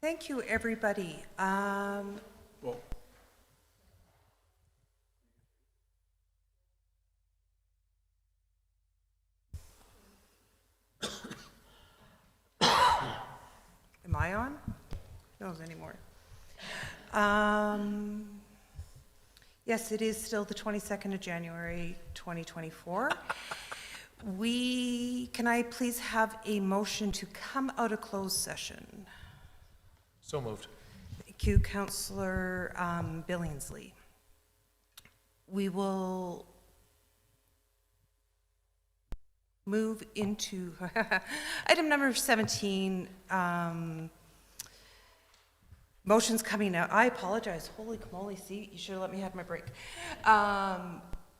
Thank you, everybody. Well, Am I on? No, anymore. Yes, it is still the 22nd of January, 2024. Can I please have a motion to come out of closed session? so moved. Thank you, Councillor Billingsley. We will move into item number 17, motions coming out. I apologize. Holy moly, see, you should have let me have my break.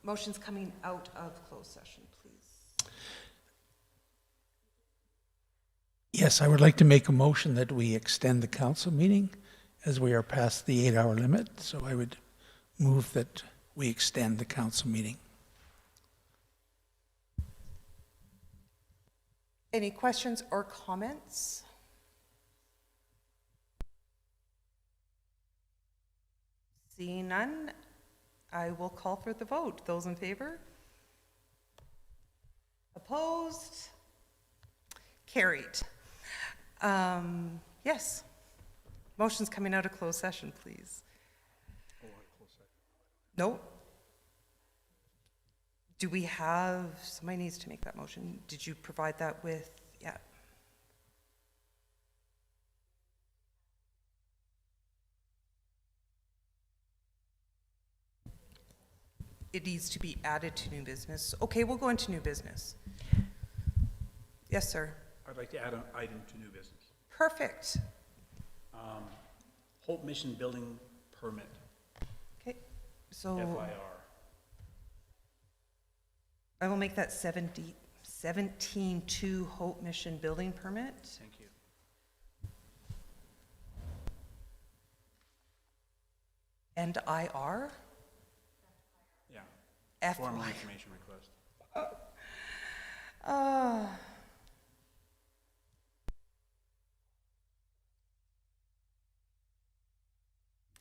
Motions coming out of closed session, please. Yes, I would like to make a motion that we extend the council meeting as we are past the 8-hour limit. So I would move that we extend the council meeting. Any questions or comments? Seeing none, I will call for the vote. Those in favor? Opposed? Carried. Yes. Motion's coming out of closed session, please. Nope. Do we have, somebody needs to make that motion. Did you provide that with, yeah. It needs to be added to new business. Okay, we'll go into new business. Yes, sir. I'd like to add an item to new business. Perfect. Hope Mission Building Permit, Okay, so FIR. I will make that 17-2 Hope Mission Building Permit. Thank you. And IR? Yeah. Formal FY. information request.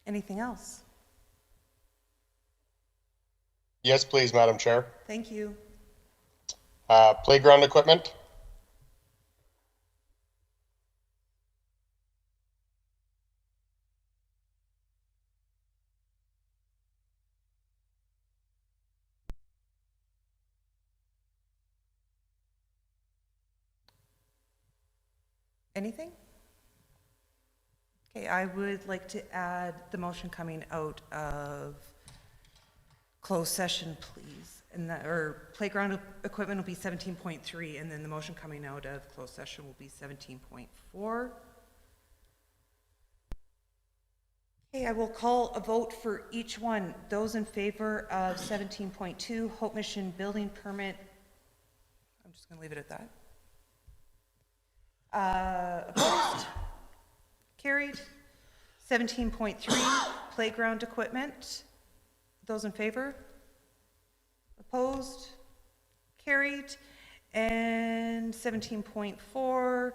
Anything else? Yes, please, Madam Chair. Thank you. Playground equipment. Anything? Okay, I would like to add the motion coming out of closed session, please. And that, or playground equipment will be 17.3, and then the motion coming out of closed session will be 17.4. Okay, I will call a vote for each one. Those in favor of 17.2, Hope Mission Building Permit, I'm just gonna leave it at that. Opposed? Carried. 17.3, playground equipment. Those in favor? Opposed? Carried. And 17.4,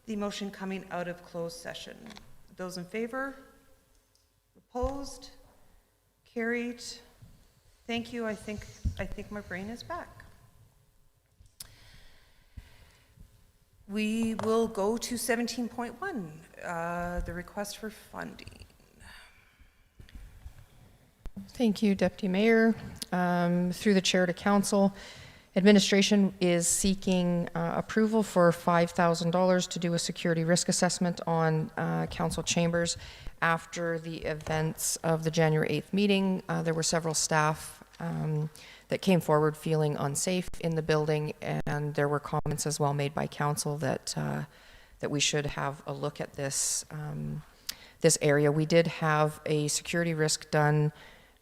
the motion coming out of closed session. Those in favor? Opposed? Carried. Thank you. I think my brain is back. We will go to 17.1, the request for funding. Thank you, Deputy Mayor. Through the chair to council, administration is seeking approval for $5,000 to do a security risk assessment on council chambers. After the events of the January 8th meeting, there were several staff that came forward feeling unsafe in the building, and there were comments as well made by council that that we should have a look at this this area. We did have a security risk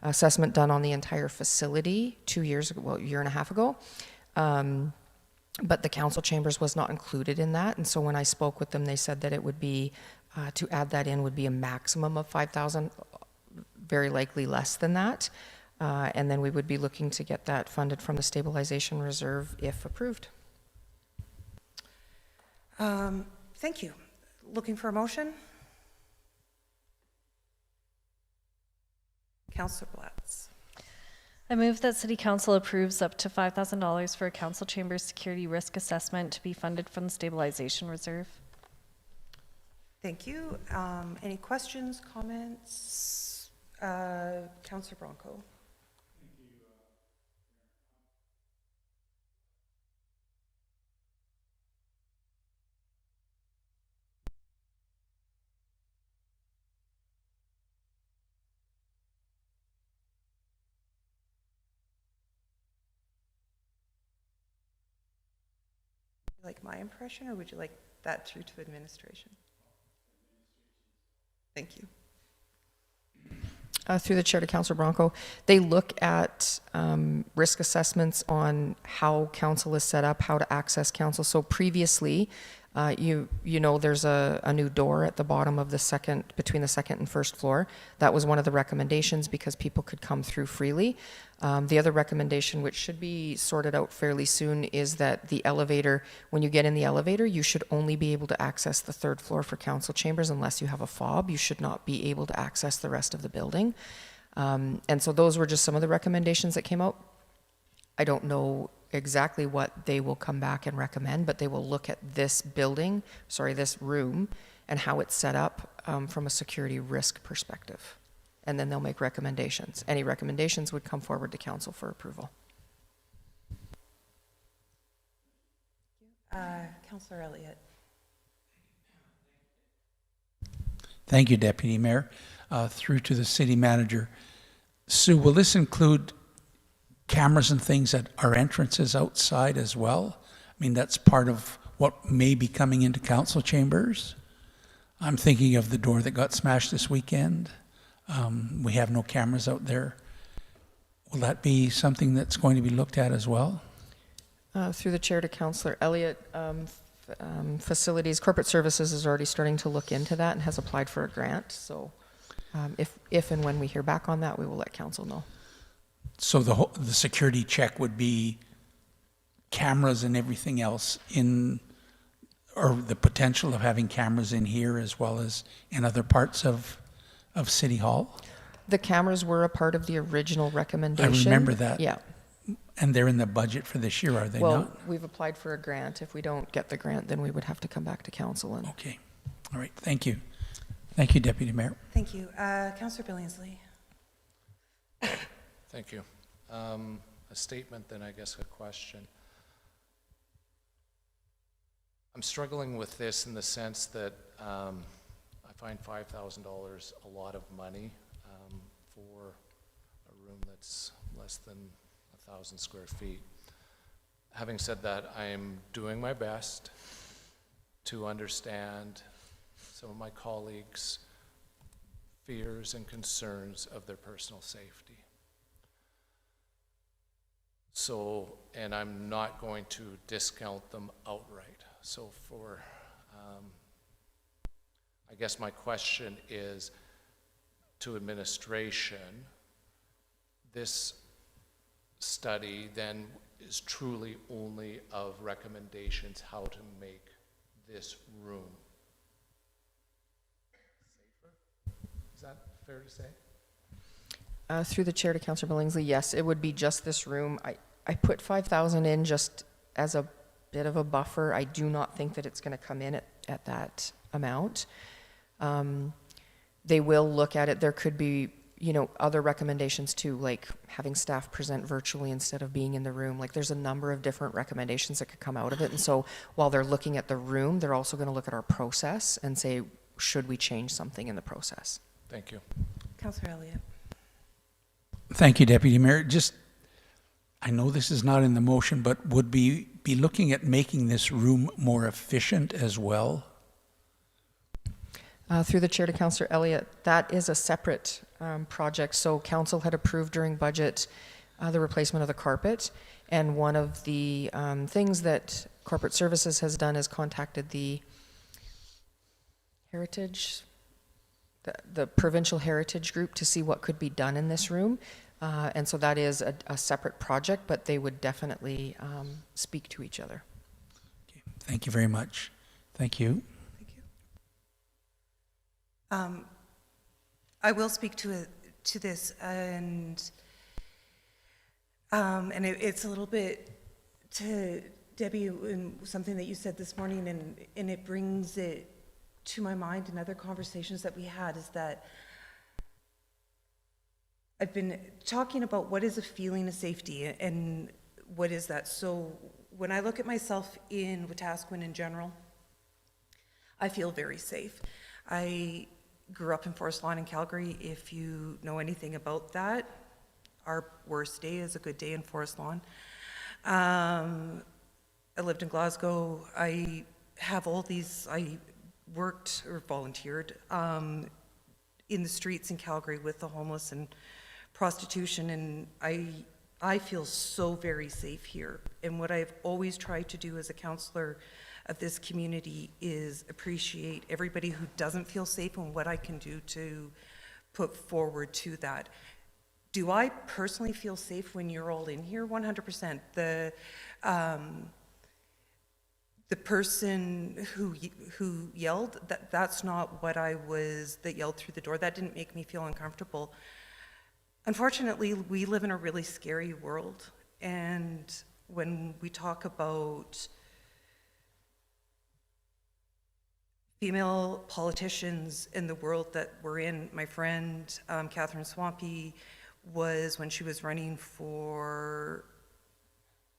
assessment done on the entire facility 2 years ago, well, a year and a half ago, but the council chambers was not included in that. And so when I spoke with them, they said that it would be to add that in would be a maximum of 5,000, very likely less than that. And then we would be looking to get that funded from the stabilization reserve if approved. Thank you. Looking for a motion? Councillor Blatz. I move that City Council approves up to $5,000 for a council chamber's security risk assessment to be funded from the stabilization reserve. Thank you. Any questions, comments? Councillor Bronco. You like my impression, or would you like that through to administration? Thank you. Through the chair to Councillor Bronco, they look at risk assessments on how council is set up, how to access council. So previously, you know, there's a new door at the bottom of the second, between the second and first floor. That was one of the recommendations because people could come through freely. The other recommendation, which should be sorted out fairly soon, is that the elevator, when you get in the elevator, you should only be able to access the third floor for council chambers unless you have a fob. You should not be able to access the rest of the building. And so those were just some of the recommendations that came out. I don't know exactly what they will come back and recommend, but they will look at this building, this room, and how it's set up from a security risk perspective. And then they'll make recommendations. Any recommendations would come forward to council for approval. Councillor Elliott. Thank you, Deputy Mayor. Through to the city manager. Sue, will this include cameras and things at our entrances outside as well? I mean, that's part of what may be coming into council chambers. I'm thinking of the door that got smashed this weekend. We have no cameras out there. Will that be something that's going to be looked at as well? Through the chair to Councillor Elliott, Facilities, Corporate Services is already starting to look into that and has applied for a grant. So if and when we hear back on that, we will let council know. So the security check would be cameras and everything else in, or the potential of having cameras in here as well as in other parts of City Hall? The cameras were a part of the original recommendation. I remember that. Yeah. And they're in the budget for this year, are they Well, not? we've applied for a grant. If we don't get the grant, then we would have to come back to council. And Okay. All right. Thank you. Thank you, Deputy Mayor. Thank you. Councillor Billingsley. Thank you. A statement, then I guess a question. I'm struggling with this in the sense that I find $5,000 a lot of money for a room that's less than 1,000 square feet. Having said that, I am doing my best to understand some of my colleagues' fears and concerns of their personal safety. So, and I'm not going to discount them outright. So for, I guess my question is to administration, this study then is truly only of recommendations how to make this room safer? Is that fair to say? through the chair to Councillor Billingsley, yes, it would be just this room. I put 5,000 in just as a bit of a buffer. I do not think that it's going to come in at that amount. They will look at it. There could be, you know, other recommendations too, like having staff present virtually instead of being in the room. Like there's a number of different recommendations that could come out of it. And so while they're looking at the room, they're also going to look at our process and say, should we change something in the process? Thank you. Councillor Elliott. Thank you, Deputy Mayor. Just, I know this is not in the motion, but would be looking at making this room more efficient as well? Through the chair to Councillor Elliott, that is a separate project. So council had approved during budget the replacement of the carpet. And one of the things that Corporate Services has done is contacted the Heritage, the Provincial Heritage Group to see what could be done in this room. And so that is a separate project, but they would definitely speak to each other. Okay. Thank you very much. Thank you. Thank you. I will speak to to this, and it's a little bit to Debbie, and something that you said this morning, and it brings it to my mind in other conversations that we had, is that I've been talking about what is a feeling of safety and what is that. So when I look at myself in Wetaskiwin in general, I feel very safe. I grew up in Forest Lawn in Calgary. If you know anything about that, our worst day is a good day in Forest Lawn. I lived in Glasgow. I have all these, I worked or volunteered in the streets in Calgary with the homeless and prostitution, and I feel so very safe here. And what I've always tried to do as a counselor of this community is appreciate everybody who doesn't feel safe and what I can do to put forward to that. Do I personally feel safe when you're all in here? 100%. The person who yelled, that's not what I was, that yelled through the door. That didn't make me feel uncomfortable. Unfortunately, we live in a really scary world. And when we talk about female politicians in the world that we're in, my friend Catherine Swampy was, when she was running for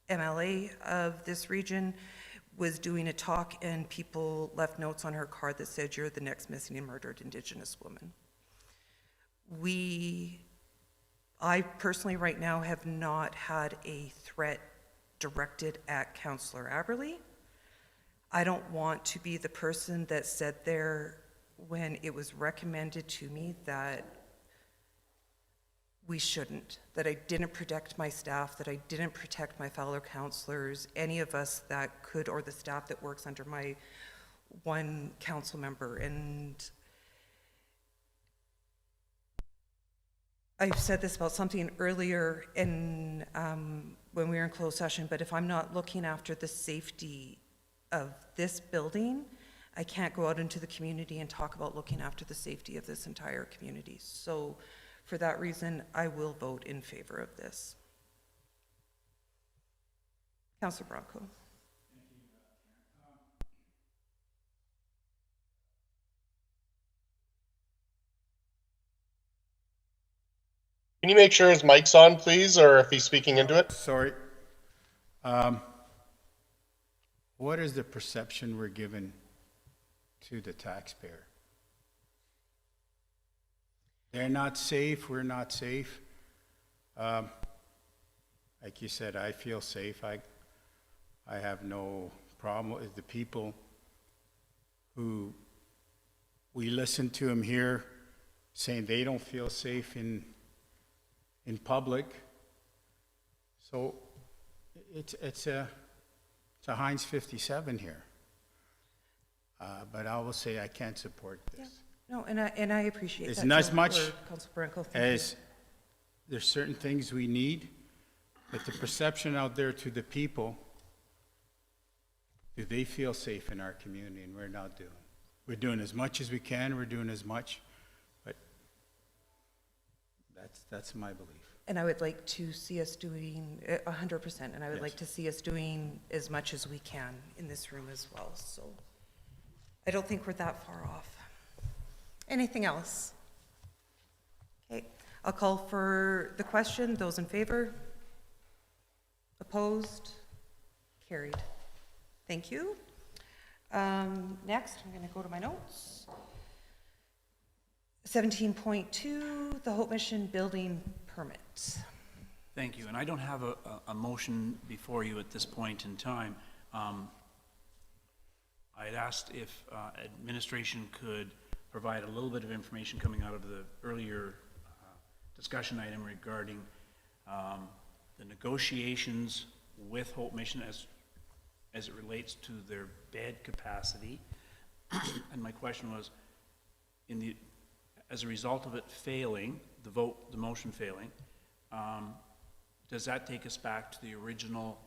MLA of this region, was doing a talk, and people left notes on her card that said, "You're the next missing and murdered Indigenous woman." I personally right now have not had a threat directed at Councillor Aberle. I don't want to be the person that said there when it was recommended to me that we shouldn't, that I didn't protect my staff, that I didn't protect my fellow councillors, any of us that could, or the staff that works under my one council member. And I've said this about something earlier in, when we were in closed session, but if I'm not looking after the safety of this building, I can't go out into the community and talk about looking after the safety of this entire community. So for that reason, I will vote in favor of this. Councillor Bronco. Can you make sure his mic's on, please, or if he's speaking into it? Sorry. What is the perception we're given to the taxpayer? They're not safe, we're not safe. Like you said, I feel safe. I have no problem with the people who we listen to them here saying they don't feel safe in public. So it's a Heinz 57 here. But I will say I can't support this. Yeah. No, and I appreciate that. It's not as much Councillor Branco, thank as there's certain things we need, but the perception out there to the people, do they feel safe in our community? And we're not doing. We're doing as much as we can, we're doing as much, but that's my belief. And I would like to see us doing 100%, and I would Yes. like to see us doing as much as we can in this room as well. So I don't think we're that far off. Anything else? Okay, I'll call for the question. Those in favor? Opposed? Carried. Thank you. Next, I'm going to go to my notes. 17.2, the Hope Mission building permit. Thank you, and I don't have a motion before you at this point in time. I had asked if administration could provide a little bit of information coming out of the earlier discussion item regarding the negotiations with Hope Mission as it relates to their bed capacity. And my question was, as a result of it failing, the motion failing, does that take us back to the original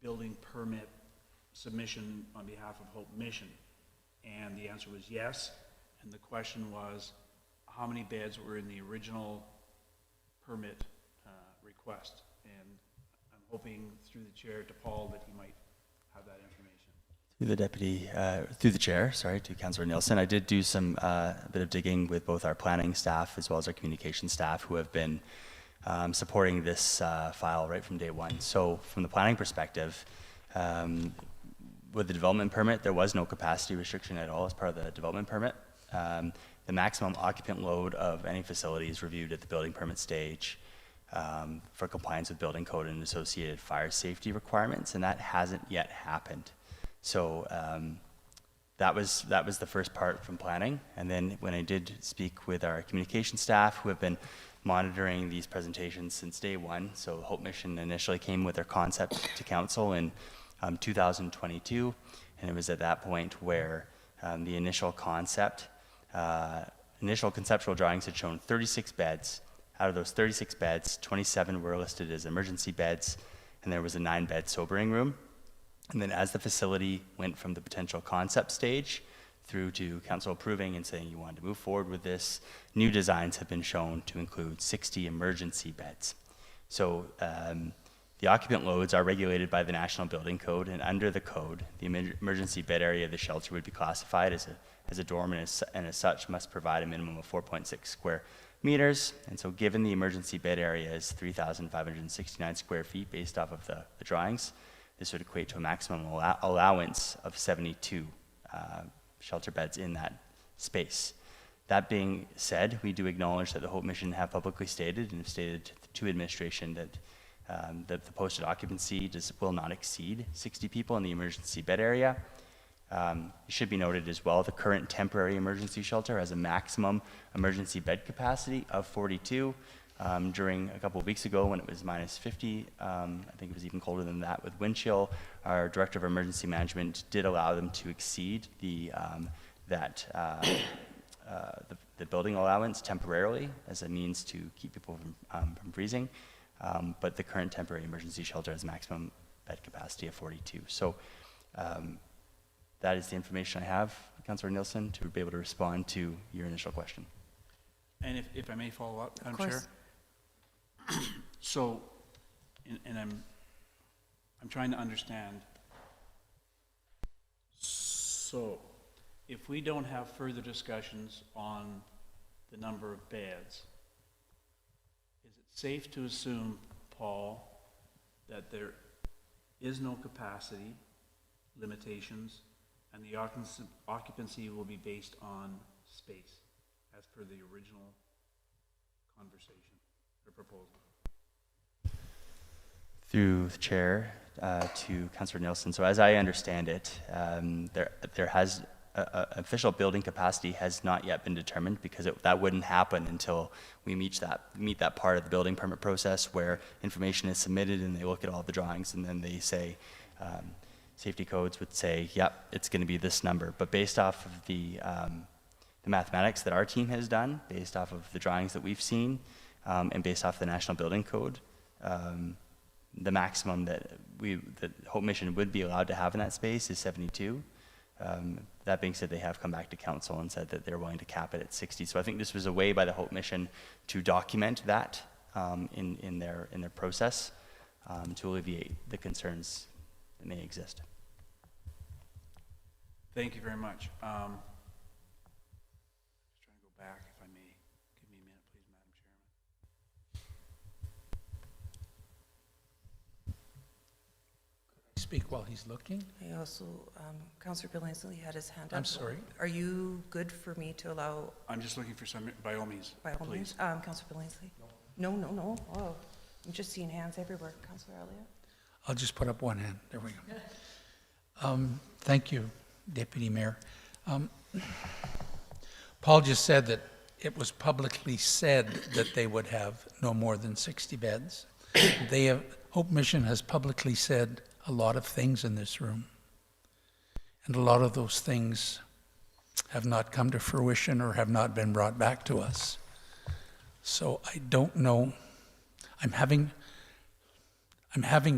building permit submission on behalf of Hope Mission? And the answer was yes. And the question was, how many beds were in the original permit request. And I'm hoping through the chair to Paul that he might have that information. Through the chair, sorry, to Councillor Nielsen. I did do some a bit of digging with both our planning staff as well as our communication staff who have been supporting this file right from day one. So from the planning perspective, with the development permit, there was no capacity restriction at all as part of the development permit. The maximum occupant load of any facility is reviewed at the building permit stage for compliance with building code and associated fire safety requirements, and that hasn't yet happened. So that was the first part from planning. And then when I did speak with our communication staff who have been monitoring these presentations since day one, so Hope Mission initially came with their concept to council in 2022, and it was at that point where the initial conceptual drawings had shown 36 beds. Out of those 36 beds, 27 were listed as emergency beds, and there was a 9-bed sobering room. And then as the facility went from the potential concept stage through to council approving and saying you wanted to move forward with this, new designs have been shown to include 60 emergency beds. So the occupant loads are regulated by the National Building Code, and under the code, the emergency bed area of the shelter would be classified as a dorm, and as such must provide a minimum of 4.6 square meters. And so given the emergency bed area is 3,569 square feet based off of the drawings, this would equate to a maximum allowance of 72 shelter beds in that space. That being said, we do acknowledge that the Hope Mission have publicly stated and have stated to administration that the posted occupancy will not exceed 60 people in the emergency bed area. It should be noted as well, the current temporary emergency shelter has a maximum emergency bed capacity of 42. During a couple of weeks ago when it was minus 50, I think it was even colder than that with wind chill, our Director of Emergency Management did allow them to exceed the building allowance temporarily as a means to keep people from freezing. But the current temporary emergency shelter has maximum bed capacity of 42. So that is the information I have, Councillor Nielsen, to be able to respond to your initial question. And if I may follow up, Madam course. Chair? So, and I'm trying to understand. So, if we don't have further discussions on the number of beds, is it safe to assume, Paul, that there is no capacity limitations and the occupancy will be based on space as per the original conversation? Proposal. Through the chair to Councillor Nielsen. So as I understand it, there has official building capacity has not yet been determined because that wouldn't happen until we meet that part of the building permit process where information is submitted and they look at all the drawings and then they say safety codes would say, yep, it's going to be this number. But based off of the mathematics that our team has done, based off of the drawings that we've seen, and based off the National Building Code, the maximum that Hope Mission would be allowed to have in that space is 72. That being said, they have come back to council and said that they're willing to cap it at 60. So I think this was a way by the Hope Mission to document that in their process to alleviate the concerns that may exist. Thank you very much. Just trying to go back, if I may. Give me a minute, please, Madam Chairman. Speak while he's looking. I also, Councillor Billingsley had his hand up. I'm sorry. Are you good for me to allow, I'm just looking for some, by all means, by all means, please. Councillor Billingsley? No. Oh, I'm just seeing hands everywhere. Councillor Elliott? I'll just put up one hand. There we go. Thank you, Deputy Mayor. Paul just said that it was publicly said that they would have no more than 60 beds. Hope Mission has publicly said a lot of things in this room. And a lot of those things have not come to fruition or have not been brought back to us. So I don't know. I'm having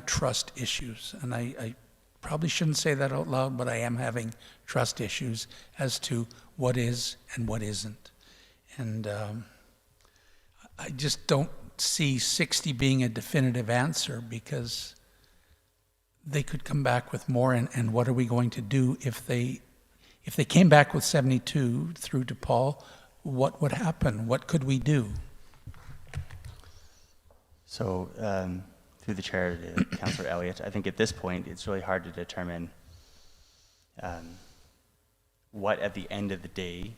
trust issues, and I probably shouldn't say that out loud, but I am having trust issues as to what is and what isn't. And I just don't see 60 being a definitive answer, because they could come back with more, and what are we going to do if they came back with 72 through to Paul? What would happen? What could we do? So, through the chair to Councillor Elliott, I think at this point it's really hard to determine what at the end of the day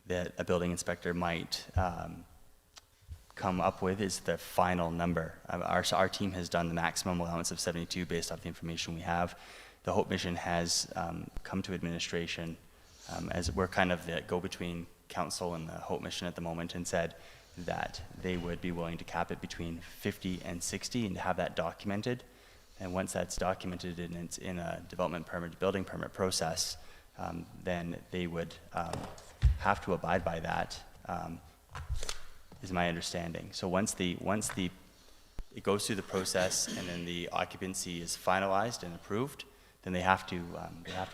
that a building inspector might come up with is the final number. Our team has done the maximum allowance of 72 based off the information we have. The Hope Mission has come to administration as we're kind of the go-between council and the Hope Mission at the moment, and said that they would be willing to cap it between 50 and 60 and have that documented. And once that's documented and it's in a development permit, building permit process, then they would have to abide by that, is my understanding. So once it goes through the process and then the occupancy is finalized and approved, then they have to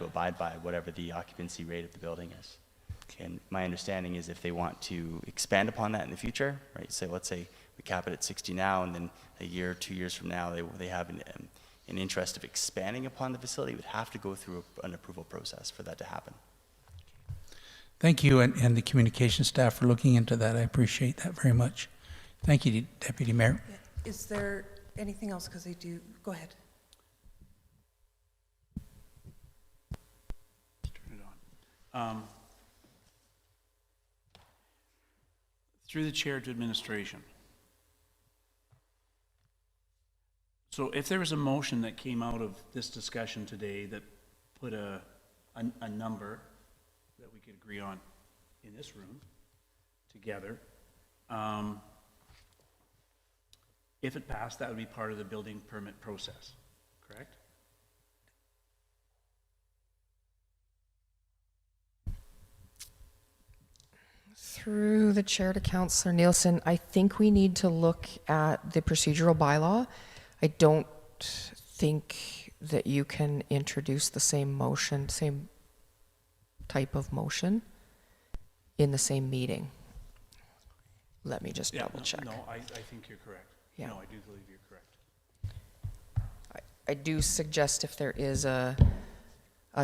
abide by whatever the occupancy rate of the building is. And my understanding is if they want to expand upon that in the future, right? So let's say we cap it at 60 now, and then a year, 2 years from now, they have an interest of expanding upon the facility, would have to go through an approval process for that to happen. Thank you, and the communication staff for looking into that. I appreciate that very much. Thank you, Deputy Mayor. Yeah. Is there anything else? Because I do, go ahead. Turn it on. Through the chair to administration. So if there was a motion that came out of this discussion today that put a number that we could agree on in this room together, if it passed, that would be part of the building permit process, correct? Through the chair to Councillor Nielsen, I think we need to look at the procedural bylaw. I don't think that you can introduce the same motion, same type of motion in the same meeting. Let me just double check. No, I think you're correct. Yeah. No, I do believe you're correct. I do suggest if there is a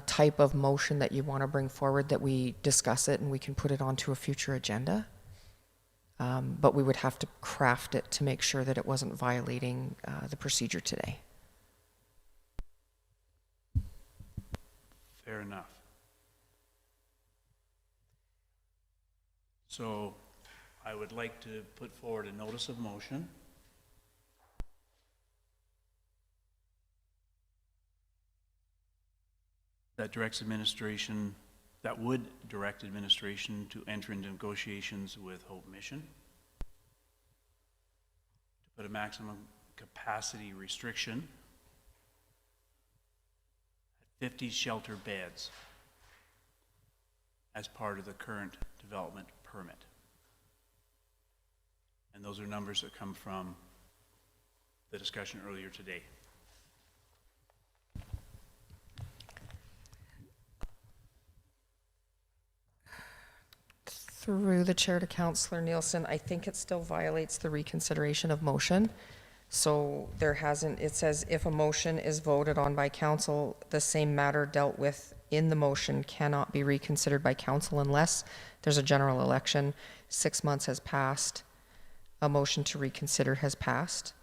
type of motion that you want to bring forward, that we discuss it and we can put it onto a future agenda. But we would have to craft it to make sure that it wasn't violating the procedure today. Fair enough. So I would like to put forward a notice of motion. That would direct administration to enter into negotiations with Hope Mission to put a maximum capacity restriction at 50 shelter beds as part of the current development permit. And those are numbers that come from the discussion earlier today. Through the chair to Councillor Nielsen, I think it still violates the reconsideration of motion. So there hasn't, it says if a motion is voted on by council, the same matter dealt with in the motion cannot be reconsidered by council unless there's a general election, 6 months has passed, a motion to reconsider has passed,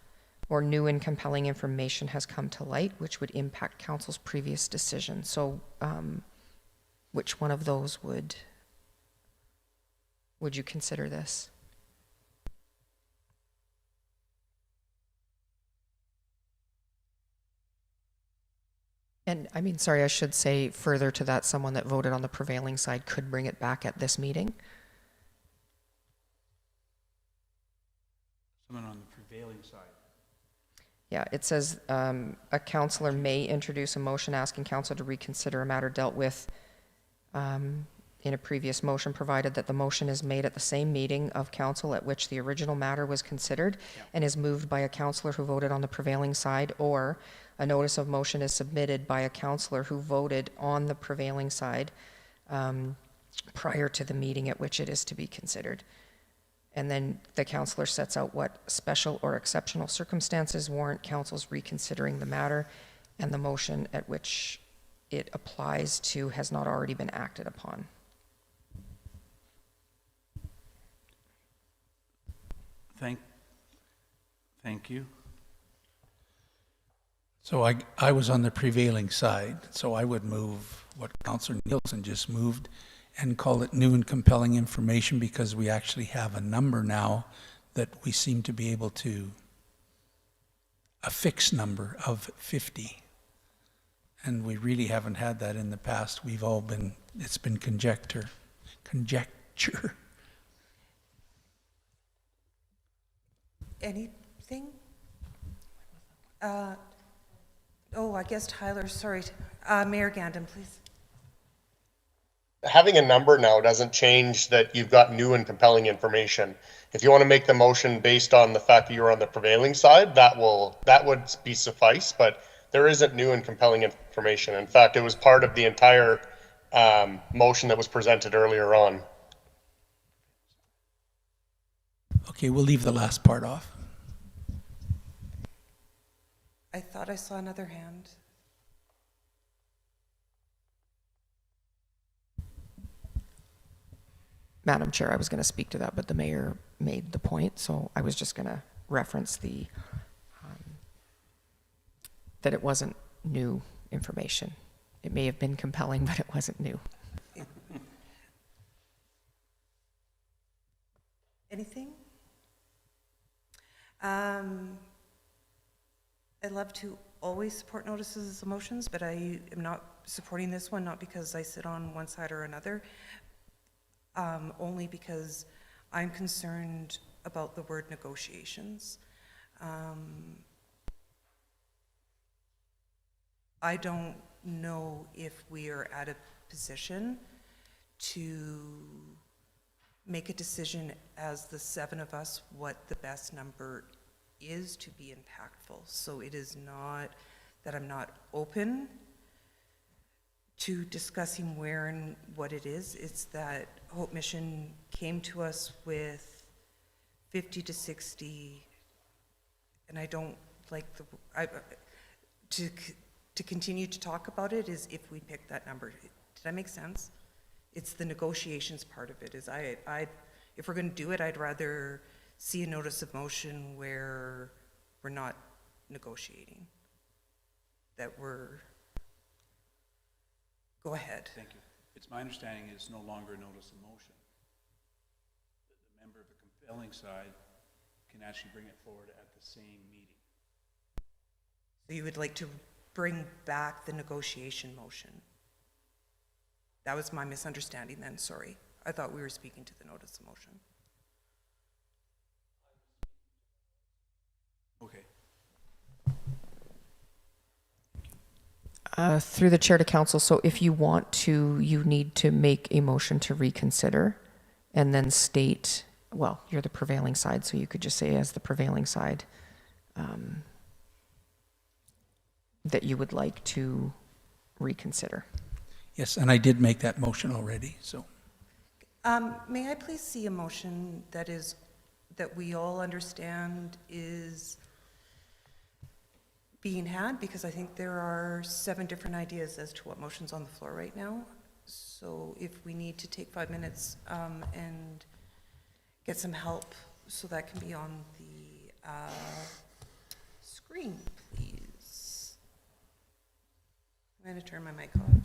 or new and compelling information has come to light, which would impact council's previous decision. So which one of those would you consider this? And I mean, sorry, I should say further to that, someone that voted on the prevailing side could bring it back at this meeting. Someone on the prevailing side. Yeah, it says a councillor may introduce a motion asking council to reconsider a matter dealt with in a previous motion, provided that the motion is made at the same meeting of council at which the original matter was considered and is moved by a councillor who voted on the prevailing side, or a notice of motion is submitted by a councillor who voted on the prevailing side prior to the meeting at which it is to be considered. And then the counselor sets out what special or exceptional circumstances warrant council's reconsidering the matter, and the motion at which it applies to has not already been acted upon. Thank you. So I was on the prevailing side, so I would move what Councillor Nielsen just moved and call it new and compelling information, because we actually have a number now that we seem to be able to, a fixed number of 50. And we really haven't had that in the past. We've all been, it's been conjecture. Anything? I guess Tyler, sorry. Mayor Gandon, please. Having a number now doesn't change that you've got new and compelling information. If you want to make the motion based on the fact that you're on the prevailing side, that would be suffice, but there isn't new and compelling information. In fact, it was part of the entire motion that was presented earlier on. Okay, we'll leave the last part off. I thought I saw another hand. Madam Chair, I was going to speak to that, but the mayor made the point, so I was just going to reference the that it wasn't new information. It may have been compelling, but it wasn't new. Anything? I'd love to always support notices of motions, but I am not supporting this one, not because I sit on one side or another, only because I'm concerned about the word negotiations. I don't know if we are at a position to make a decision as the 7 of us what the best number is to be impactful. So it is not that I'm not open to discussing where and what it is. It's that Hope Mission came to us with 50 to 60, and I don't like to continue to talk about it is if we pick that number. Did that make sense? It's the negotiations part of it. Is if we're going to do it, I'd rather see a notice of motion where we're not negotiating. That we're, go ahead. Thank you. It's my understanding it's no longer a notice of motion. The member of the compelling side can actually bring it forward at the same meeting. So you would like to bring back the negotiation motion? That was my misunderstanding then, sorry. I thought we were speaking to the notice of motion. Okay. Through the chair to council, so if you want to, you need to make a motion to reconsider and then state, well, you're the prevailing side, so you could just say as the prevailing side that you would like to reconsider. Yes, and I did make that motion already, so. May I please see a motion that we all understand is being had? Because I think there are 7 different ideas as to what motion's on the floor right now. So if we need to take 5 minutes and get some help so that can be on the screen, please. I'm going to turn my mic on.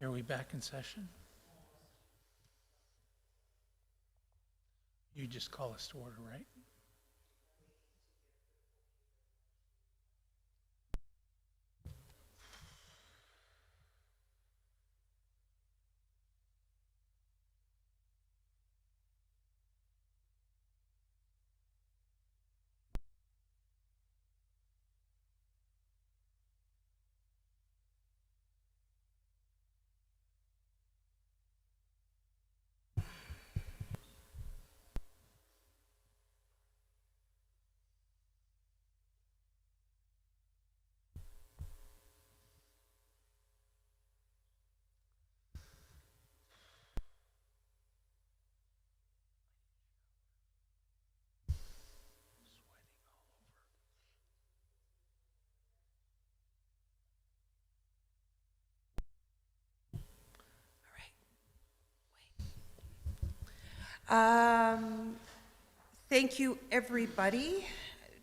Are we back in session? You just call us to order, right? Thank you, everybody.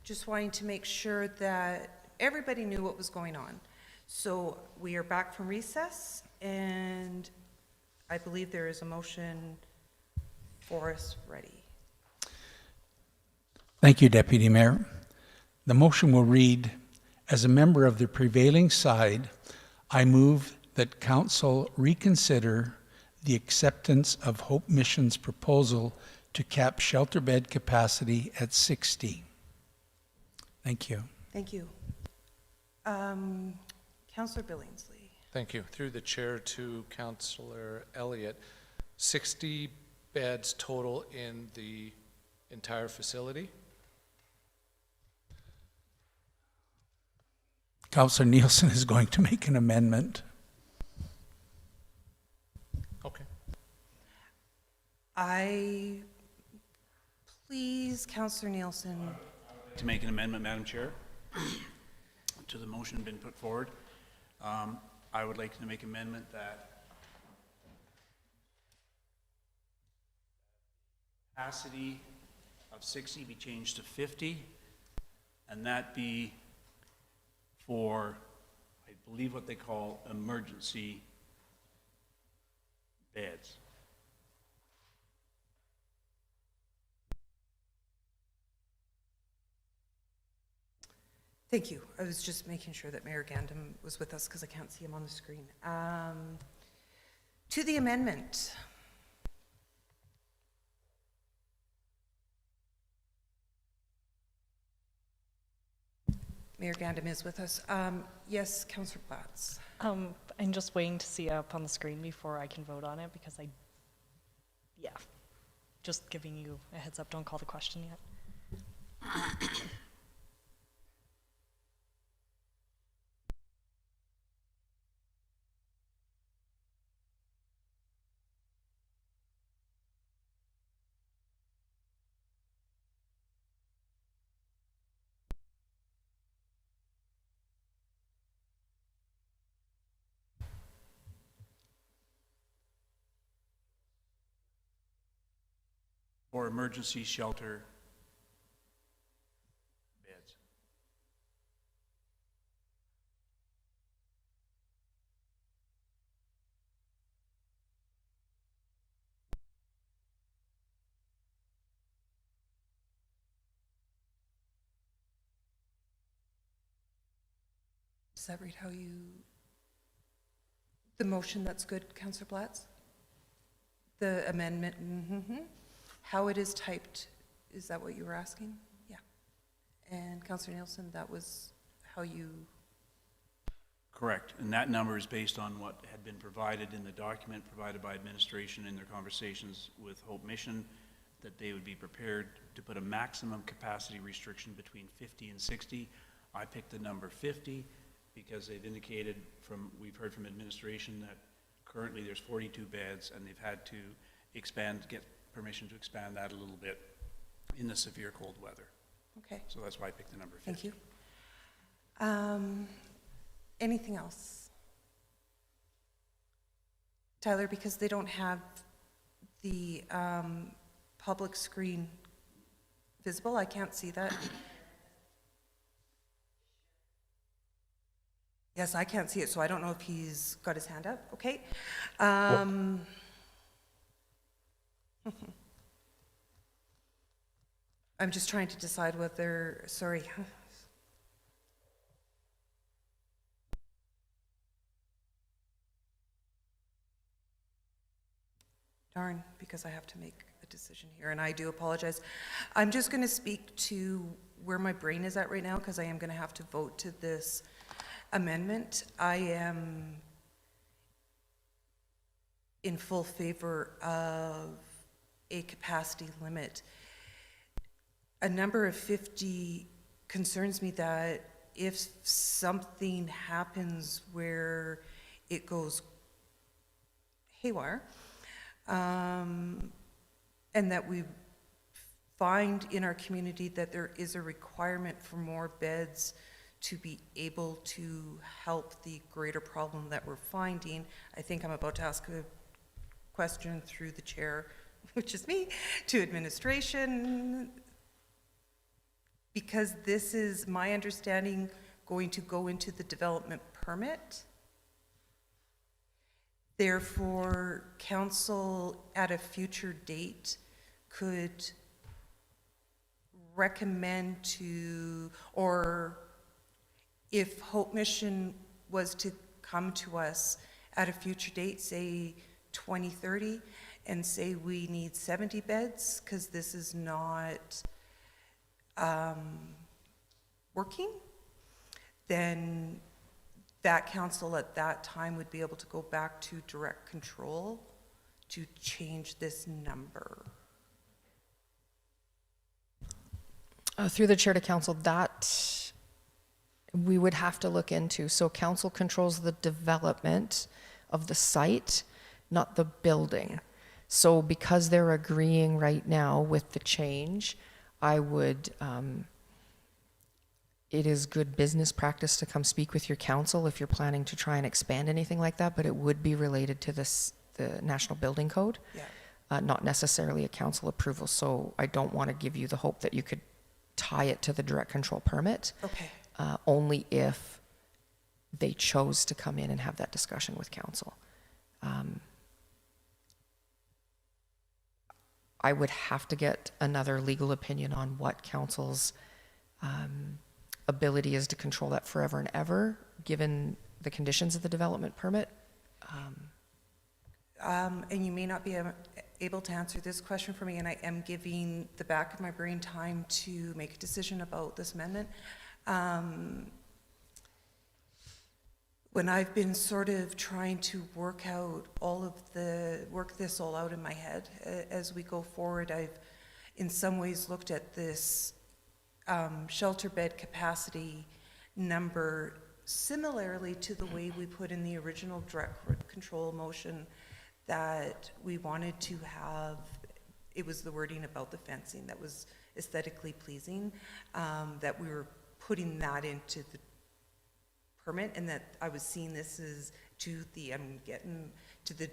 Just wanting to make sure that everybody knew what was going on. So we are back from recess, and I believe there is a motion for us ready. Thank you, Deputy Mayor. The motion will read, as a member of the prevailing side, I move that Council reconsider the acceptance of Hope Mission's proposal to cap shelter bed capacity at 60. Thank you. Thank you. Councillor Billingsley. Thank you. Through the chair to Councillor Elliott, 60 beds total in the entire facility? Councillor Nielsen is going to make an amendment. Okay. Please, Councillor Nielsen. To make an amendment, Madam Chair, to the motion been put forward, I would like to make amendment that capacity of 60 be changed to 50, and that be for, I believe, what they call emergency beds. Thank you. I was just making sure that Mayor Gandam was with us because I can't see him on the screen. To the amendment. Mayor Gandam is with us. Yes, Councillor Platts. I'm just waiting to see it up on the screen before I can vote on it because just giving you a heads up, don't call the question yet. Or emergency shelter beds. Does that read how you, the motion, that's good, Councillor Platts? The amendment, how it is typed, is that what you were asking? Yeah. And Councillor Nielsen, that was how you, Correct, and that number is based on what had been provided in the document provided by administration in their conversations with Hope Mission, that they would be prepared to put a maximum capacity restriction between 50 and 60. I picked the number 50 because they've indicated we've heard from administration that currently there's 42 beds and they've had to get permission to expand that a little bit in the severe cold weather. okay, So that's why I picked the number 50. thank you. Anything else? Tyler, because they don't have the public screen visible, I can't see that. Yes, I can't see it, so I don't know if he's got his hand up. Okay. I'm just trying to decide whether, sorry. Darn, because I have to make a decision here, and I do apologize. I'm just going to speak to where my brain is at right now, because I am going to have to vote to this amendment. I am in full favor of a capacity limit. A number of 50 concerns me that if something happens where it goes haywire, and that we find in our community that there is a requirement for more beds to be able to help the greater problem that we're finding. I think I'm about to ask a question through the chair, which is me, to administration, because this is my understanding going to go into the development permit. Therefore, council at a future date could recommend to, or if Hope Mission was to come to us at a future date, say 2030, and say we need 70 beds because this is not working, then that council at that time would be able to go back to direct control to change this number. Through the chair to council, that we would have to look into. So council controls the development of the site, not the building. So because they're agreeing right now with the change, I would, it is good business practice to come speak with your council if you're planning to try and expand anything like that, but it would be related to this, the National Building Code, not necessarily a council approval. So I don't want to give you the hope that you could tie it to the direct control permit. Okay. Only if they chose to come in and have that discussion with council. I would have to get another legal opinion on what council's ability is to control that forever and ever, given the conditions of the development permit. And you may not be able to answer this question for me, and I am giving the back of my brain time to make a decision about this amendment. When I've been sort of trying to work this all out in my head as we go forward, I've in some ways looked at this shelter bed capacity number similarly to the way we put in the original direct control motion that we wanted to have. It was the wording about the fencing that was aesthetically pleasing, that we were putting that into the permit, and that I was seeing this as to the, I'm getting to the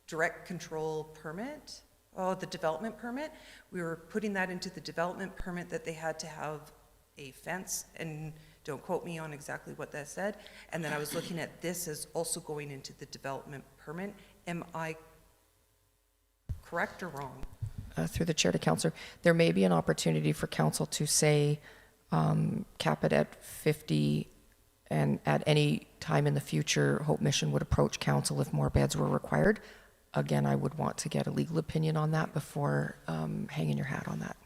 direct control permit, the development permit. We were putting that into the development permit that they had to have a fence, and don't quote me on exactly what that said. And then I was looking at this as also going into the development permit. Am I correct or wrong? Through the chair to councillor, there may be an opportunity for council to say, cap it at 50, and at any time in the future, Hope Mission would approach council if more beds were required. Again, I would want to get a legal opinion on that before hanging your hat on that.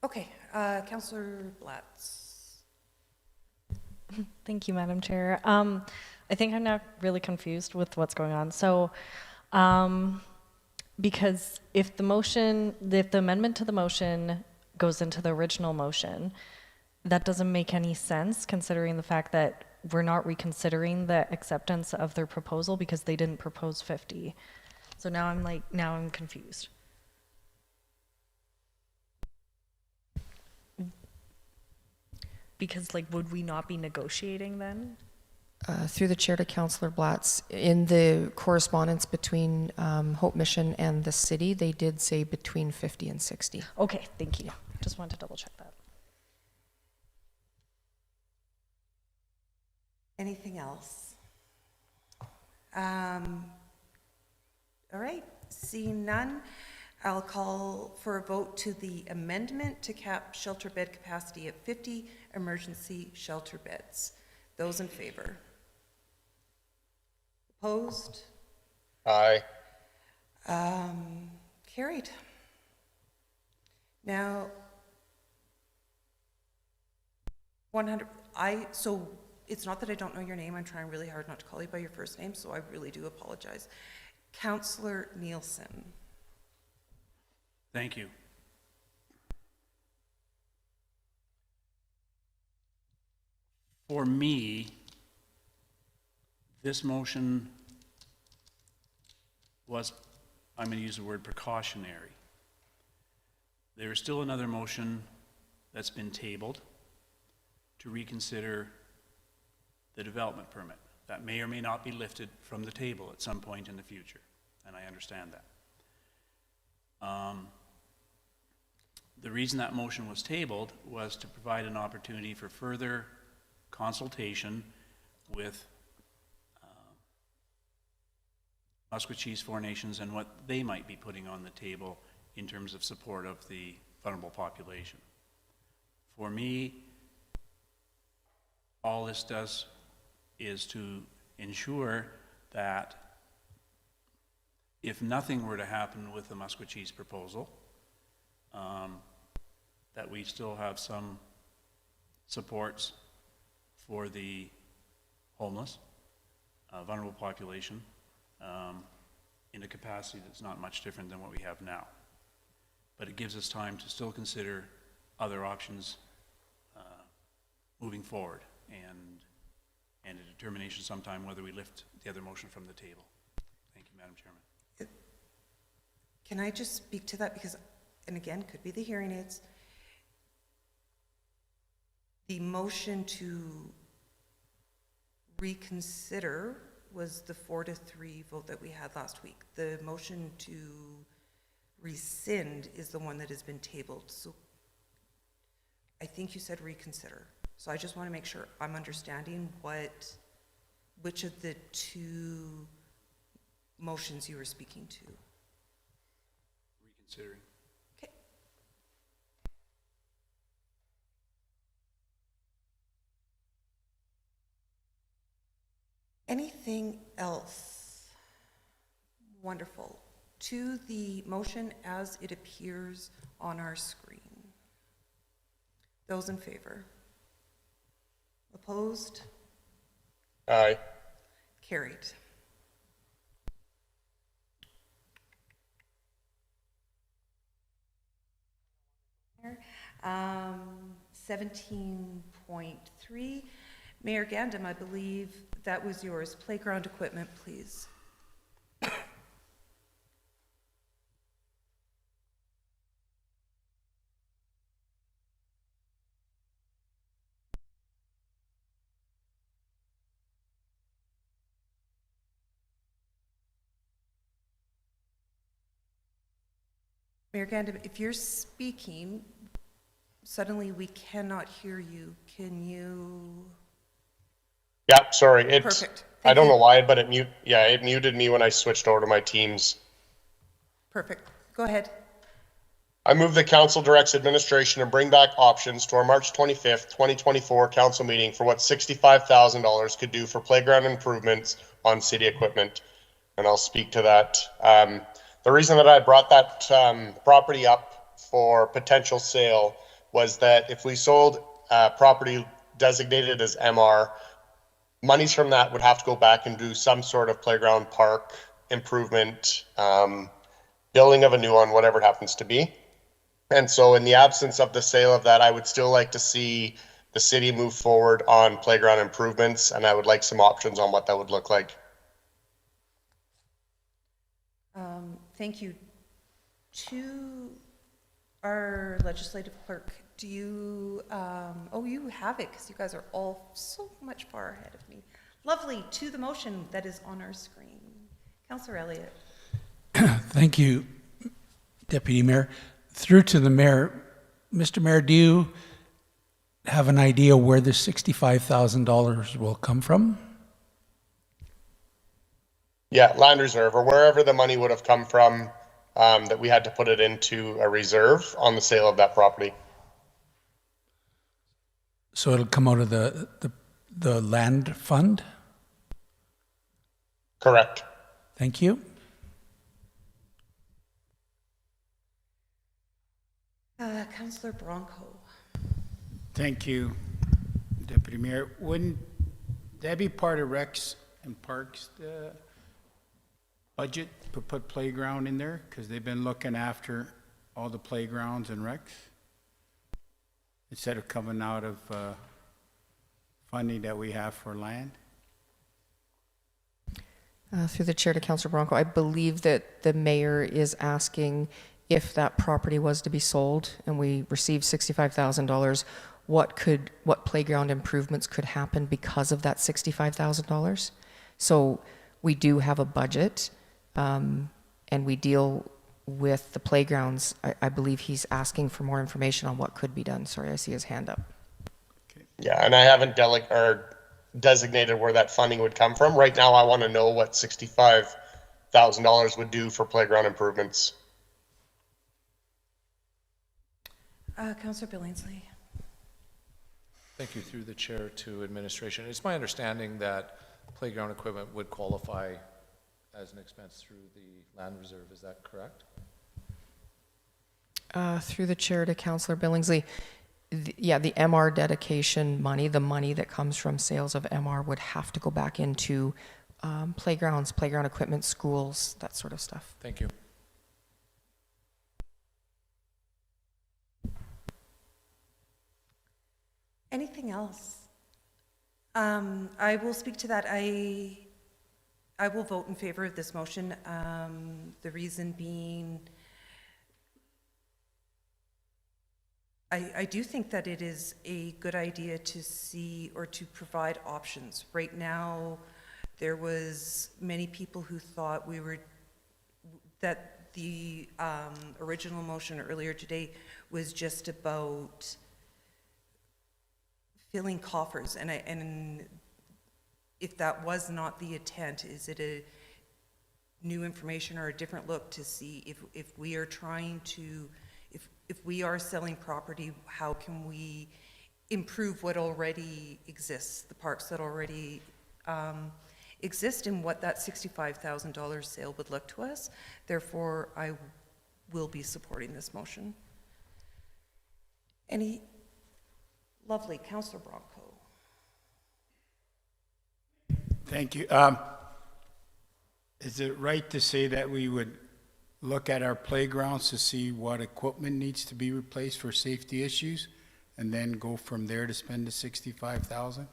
Okay, Councillor Blatz. Thank you, Madam Chair. I think I'm now really confused with what's going on. So, because if the amendment to the motion goes into the original motion, that doesn't make any sense considering the fact that we're not reconsidering the acceptance of their proposal because they didn't propose 50. So now I'm confused. Because would we not be negotiating then? Through the chair to Councillor Blatz, in the correspondence between Hope Mission and the city, they did say between 50 and 60. Okay, thank you. Just wanted to double check that. Anything else? All right, seeing none, I'll call for a vote to the amendment to cap shelter bed capacity at 50 emergency shelter beds. Those in favor? Opposed? Aye. Carried. Now, 100, so it's not that I don't know your name, I'm trying really hard not to call you by your first name, so I really do apologize. Councillor Nielsen. Thank you. For me, this motion was, I'm going to use the word precautionary. There is still another motion that's been tabled to reconsider the development permit. That may or may not be lifted from the table at some point in the future, and I understand that. The reason that motion was tabled was to provide an opportunity for further consultation with Maskwacis, Four Nations, and what they might be putting on the table in terms of support of the vulnerable population. For me, all this does is to ensure that if nothing were to happen with the Maskwacis proposal, that we still have some supports for the homeless, vulnerable population, in a capacity that's not much different than what we have now. But it gives us time to still consider other options moving forward, and a determination sometime whether we lift the other motion from the table. Thank you, Madam Chairman. Can I just speak to that? Because, and again, could be the hearing aids. The motion to reconsider was the 4-3 vote that we had last week. The motion to rescind is the one that has been tabled. So I think you said reconsider. So I just want to make sure I'm understanding which of the two motions you were speaking to. Reconsidering. Okay. Anything else? Wonderful. To the motion as it appears on our screen. Those in favor? Opposed? Aye. Carried. Um, 17.3, Mayor Gandam, I believe that was yours. Playground equipment, please. Mayor Gandam, if you're speaking, suddenly we cannot hear you. Can you? Yeah, sorry. Perfect. I don't know why, but it muted me when I switched over to my Teams. Perfect. Go ahead. I move the council directs administration to bring back options to our March 25th, 2024 council meeting for what $65,000 could do for playground improvements on city equipment. And I'll speak to that. The reason that I brought that property up for potential sale was that if we sold property designated as MR, monies from that would have to go back and do some sort of playground park improvement, building of a new one, whatever it happens to be. And so in the absence of the sale of that, I would still like to see the city move forward on playground improvements, and I would like some options on what that would look like. Thank you. To our legislative clerk, do you, you have it because you guys are all so much far ahead of me. Lovely. To the motion that is on our screen. Councillor Elliott. Thank you, Deputy Mayor. Through to the Mayor. Mr. Mayor, do you have an idea where the $65,000 will come from? Yeah, land reserve, or wherever the money would have come from, that we had to put it into a reserve on the sale of that property. So it'll come out of the land fund? Correct. Thank you. Councillor Bronco. Thank you, Deputy Mayor. Wouldn't that be part of Recs and Parks budget to put playground in there? Because they've been looking after all the playgrounds and recs, instead of coming out of funding that we have for land. Through the chair to Councillor Bronco, I believe that the mayor is asking if that property was to be sold and we received $65,000, what playground improvements could happen because of that $65,000. So we do have a budget, and we deal with the playgrounds. I believe he's asking for more information on what could be done. Sorry, I see his hand up. Yeah, and I haven't designated where that funding would come from. Right now, I want to know what $65,000 would do for playground improvements. Councillor Billingsley. Thank you. Through the chair to administration. It's my understanding that playground equipment would qualify as an expense through the land reserve. Is that correct? Through the chair to Councillor Billingsley, the MR dedication money, the money that comes from sales of MR would have to go back into playgrounds, playground equipment, schools, that sort of stuff. Thank you. Anything else? I will speak to that. I will vote in favor of this motion. The reason being, I do think that it is a good idea to see or to provide options. Right now, there was many people who thought that the original motion earlier today was just about filling coffers, and if that was not the intent, is it a new information or a different look to see if we are trying to, if we are selling property, how can we improve what already exists, the parks that already exist, and what that $65,000 sale would look to us. Therefore, I will be supporting this motion. Lovely, Councillor Bronco. Thank you. Is it right to say that we would look at our playgrounds to see what equipment needs to be replaced for safety issues, and then go from there to spend the $65,000?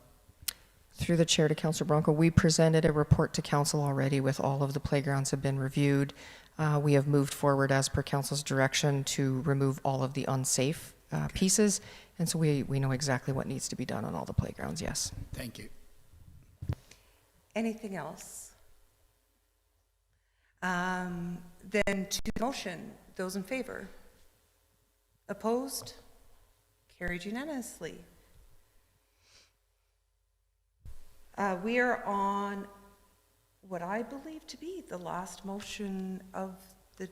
Through the chair to Councillor Bronco, we presented a report to council already with all of the playgrounds have been reviewed. We have moved forward as per council's direction to remove all of the unsafe pieces, and so we know exactly what needs to be done on all the playgrounds, yes. Thank you. Anything else? Then to the motion, those in favor? Opposed? Carried unanimously. We are on what I believe to be the last motion of the...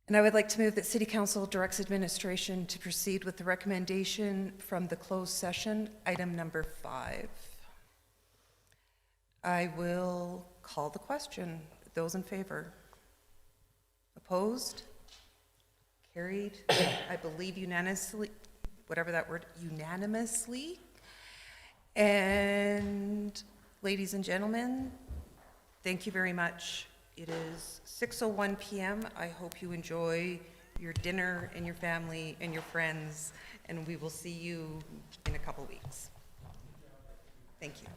And I would like to move that City Council directs administration to proceed with the recommendation from the closed session, item number 5. I will call the question. Those in favor? Opposed? Carried, I believe unanimously, whatever that word, unanimously. And ladies and gentlemen, thank you very much. It is 6:01 p.m. I hope you enjoy your dinner and your family and your friends, and we will see you in a couple weeks. Thank you.